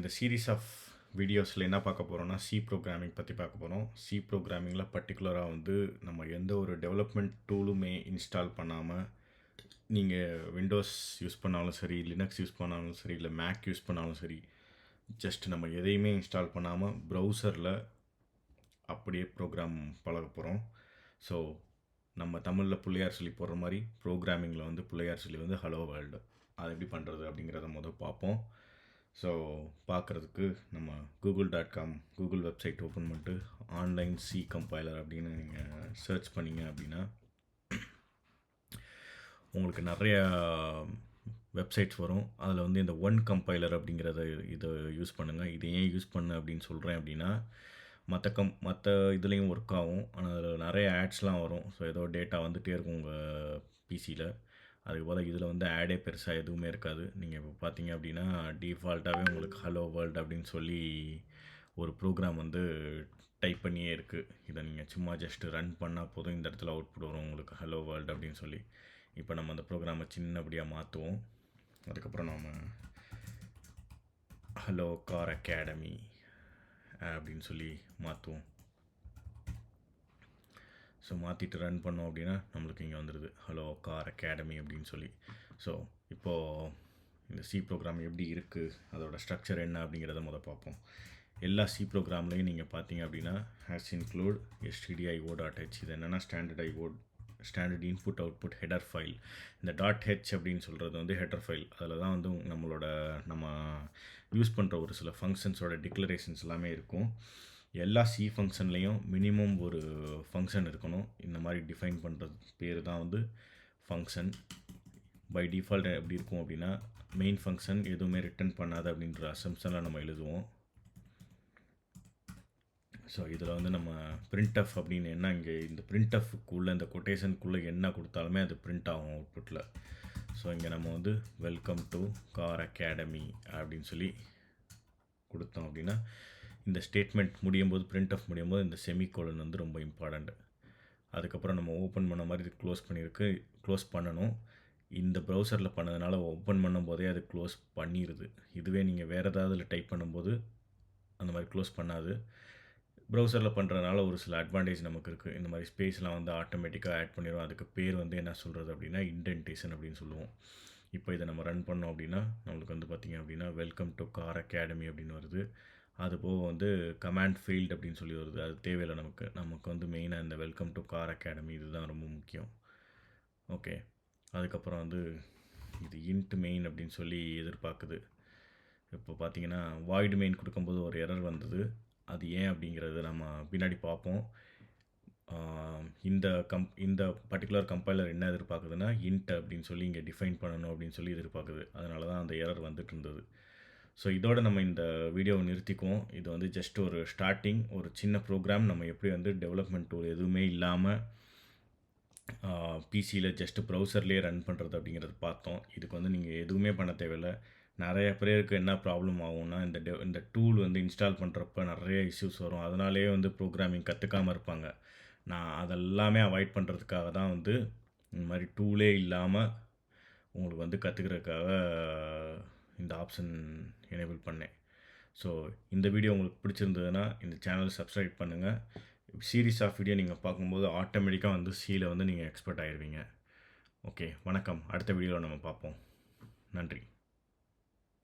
இந்த series of வீடியோஸில் என்ன பார்க்க போகிறோம்னா சி ப்ரோக்ராமிங் பற்றி பார்க்க போகிறோம். சி ப்ரோக்ராமிங்கில் பர்டிகுலராக வந்து நம்ம எந்த ஒரு டெவலப்மெண்ட் டூலுமே இன்ஸ்டால் பண்ணாமல் நீங்கள் விண்டோஸ் யூஸ் பண்ணாலும் சரி, லினக்ஸ் யூஸ் பண்ணாலும் சரி, இல்லை மேக் யூஸ் பண்ணாலும் சரி, ஜஸ்ட் நம்ம எதையுமே இன்ஸ்டால் பண்ணாமல் ப்ரௌசரில் அப்படியே ப்ரோக்ராம் பழக போகிறோம். ஸோ நம்ம தமிழில் பிள்ளையார் சொல்லி போடுற மாதிரி ப்ரோக்ராமிங்கில் வந்து பிள்ளையார் சொல்லி வந்து ஹலோ வேர்ல்டு அது எப்படி பண்ணுறது அப்படிங்கிறத முதல் பார்ப்போம். ஸோ பார்க்குறதுக்கு நம்ம கூகுள் வெப்சைட் ஓப்பன் பண்ணிட்டு ஆன்லைன் சி கம்பைலர் அப்படின்னு நீங்கள் சர்ச் பண்ணிங்க அப்படின்னா உங்களுக்கு நிறைய வெப்சைட்ஸ் வரும். அதில் வந்து இந்த ஒன் கம்பைலர் அப்படிங்கிறத இதை யூஸ் பண்ணுங்கள். இதை ஏன் யூஸ் பண்ணு அப்படின்னு சொல்கிறேன் அப்படின்னா மற்ற இதுலேயும் ஒர்க் ஆகும். ஆனால் அதில் நிறைய ஆட்ஸ்லாம் வரும். ஸோ ஏதோ டேட்டா வந்துகிட்டே இருக்கும் உங்கள் பிசியில். அதுக்கு போல் இதில் வந்து ஆடே பெருசாக எதுவுமே இருக்காது. நீங்கள் இப்போ பார்த்தீங்க அப்படின்னா டிஃபால்ட்டாகவே உங்களுக்கு ஹலோ வேர்ல்டு அப்படின்னு சொல்லி ஒரு ப்ரோக்ராம் வந்து டைப் பண்ணியே இருக்குது. இதை நீங்கள் சும்மா ஜஸ்ட்டு ரன் பண்ணால் போதும், இந்த இடத்துல அவுட்புட் வரும் உங்களுக்கு ஹலோ வேர்ல்டு அப்படின்னு சொல்லி. இப்போ நம்ம அந்த ப்ரோக்ராமை சின்னபடியாக மாற்றுவோம். அதுக்கப்புறம் நம்ம ஹலோ கார் அகாடமி அப்படின்னு சொல்லி மாற்றுவோம். ஸோ மாற்றிட்டு ரன் பண்ணோம் அப்படின்னா நம்மளுக்கு இங்கே வந்துடுது ஹலோ கார் அகாடமி அப்படின்னு சொல்லி. ஸோ இப்போது இந்த சி ப்ரோக்ராம் எப்படி இருக்குது, அதோட ஸ்ட்ரக்சர் என்ன அப்படிங்கிறத பார்ப்போம். எல்லா சி ப்ரோக்ராம்லேயும் நீங்கள் பார்த்தீங்க அப்படின்னா ஹேஸ் இன்க்ளூட் stdio.h. இது என்னென்னா standard input output header file. இந்த .h அப்படின்னு சொல்கிறது வந்து ஹெடர் ஃபைல். அதில் தான் வந்து நம்ம யூஸ் பண்ணுற ஒரு சில ஃபங்க்ஷன்ஸோட டிக்ளரேஷன்ஸ் எல்லாமே இருக்கும். எல்லா சி ஃபங்க்ஷன்லேயும் மினிமம் ஒரு ஃபங்க்ஷன் இருக்கணும். இந்த மாதிரி டிஃபைன் பண்ணுறது பேர் தான் வந்து ஃபங்க்ஷன். பை டிஃபால்ட் எப்படி இருக்கும் அப்படின்னா மெயின் ஃபங்க்ஷன் எதுவுமே ரிட்டர்ன் பண்ணாது அப்படின்ற அசம்ஷனில் நம்ம எழுதுவோம். ஸோ இதில் வந்து நம்ம printf அப்படின்னு என்ன, இங்கே இந்த printfக்குள்ளே இந்த கொட்டேஷனுக்குள்ளே என்ன கொடுத்தாலுமே அது பிரிண்ட் ஆகும் அவுட்புட்டில். ஸோ இங்கே நம்ம வந்து வெல்கம் டு கார் அகாடமி அப்படின்னு சொல்லி கொடுத்தோம் அப்படின்னா இந்த ஸ்டேட்மெண்ட் முடியும் போது printf முடியும் போது இந்த செமிகோலன் வந்து ரொம்ப இம்பார்ட்டண்ட். அதுக்கப்புறம் நம்ம ஓப்பன் பண்ண மாதிரி இது க்ளோஸ் பண்ணணும். இந்த ப்ரௌசரில் பண்ணதுனால ஓப்பன் பண்ணும் போதே அது க்ளோஸ் பண்ணிடுது. இதுவே நீங்கள் வேறு ஏதாவது டைப் பண்ணும்போது அந்த மாதிரி க்ளோஸ் பண்ணாது. ப்ரௌசரில் பண்ணுறதுனால ஒரு சில அட்வான்டேஜ் நமக்கு இருக்குது. இந்த மாதிரி ஸ்பேஸ்லாம் வந்து ஆட்டோமேட்டிக்காக ஆட் பண்ணிடும். அதுக்கு பேர் வந்து என்ன சொல்கிறது அப்படின்னா இண்டென்டேஷன் அப்படின்னு சொல்லுவோம். இப்போ இதை நம்ம ரன் பண்ணோம் அப்படின்னா நம்மளுக்கு வந்து பார்த்திங்க அப்படின்னா வெல்கம் டு கார் அகாடமி அப்படின்னு வருது. அது போக வந்து கமாண்ட் ஃபெயில்டு அப்படின்னு சொல்லி வருது. அது தேவையில்லை நமக்கு வந்து மெயினாக இந்த வெல்கம் டு கார் அகாடமி இதுதான் ரொம்ப முக்கியம். ஓகே, அதுக்கப்புறம் வந்து இது இன்ட் மெயின் அப்படின்னு சொல்லி எதிர்பார்க்குது. இப்போ பார்த்தீங்கன்னா வாய்டு மெயின் கொடுக்கும்போது ஒரு எரர் வந்தது. அது ஏன் அப்படிங்கிறது நம்ம பின்னாடி பார்ப்போம். இந்த பர்டிகுலர் கம்பைலர் என்ன எதிர்பார்க்குதுன்னா இன்ட் அப்படின்னு சொல்லி இங்கே டிஃபைன் பண்ணணும் அப்படின்னு சொல்லி எதிர்பார்க்குது. அதனால தான் அந்த எரர் வந்துட்டு இருந்தது. ஸோ இதோட நம்ம இந்த வீடியோவை நிறுத்திக்குவோம். இது வந்து ஜஸ்ட் ஒரு ஸ்டார்டிங், ஒரு சின்ன ப்ரோக்ராம் நம்ம எப்படி வந்து டெவலப்மெண்ட் டூல் எதுவுமே இல்லாமல் பிசியில் ஜஸ்ட்டு ப்ரௌசர்லேயே ரன் பண்ணுறது அப்படிங்கிறது பார்த்தோம். இதுக்கு வந்து நீங்கள் எதுவுமே பண்ண தேவையில்லை. நிறைய பேருக்கு என்ன ப்ராப்ளம் ஆகும்னா இந்த டூல் வந்து இன்ஸ்டால் பண்ணுறப்ப நிறைய இஷ்யூஸ் வரும். அதனாலேயே வந்து ப்ரோக்ராமிங் கற்றுக்காமல் இருப்பாங்க. நான் அதெல்லாமே அவாய்ட் பண்ணுறதுக்காக தான் வந்து இந்த மாதிரி டூலே இல்லாமல் உங்களுக்கு வந்து கற்றுக்கிறதுக்காக இந்த ஆப்ஷன் எனேபிள் பண்ணேன். ஸோ இந்த வீடியோ உங்களுக்கு பிடிச்சிருந்ததுன்னா இந்த சேனல் சப்ஸ்கிரைப் பண்ணுங்கள். சீரீஸ் ஆஃப் வீடியோ நீங்கள் பார்க்கும்போது ஆட்டோமேட்டிக்காக வந்து சியில் வந்து நீங்கள் எக்ஸ்பர்ட் ஆகிடுவீங்க. ஓகே, வணக்கம். அடுத்த வீடியோவில் நம்ம பார்ப்போம். நன்றி.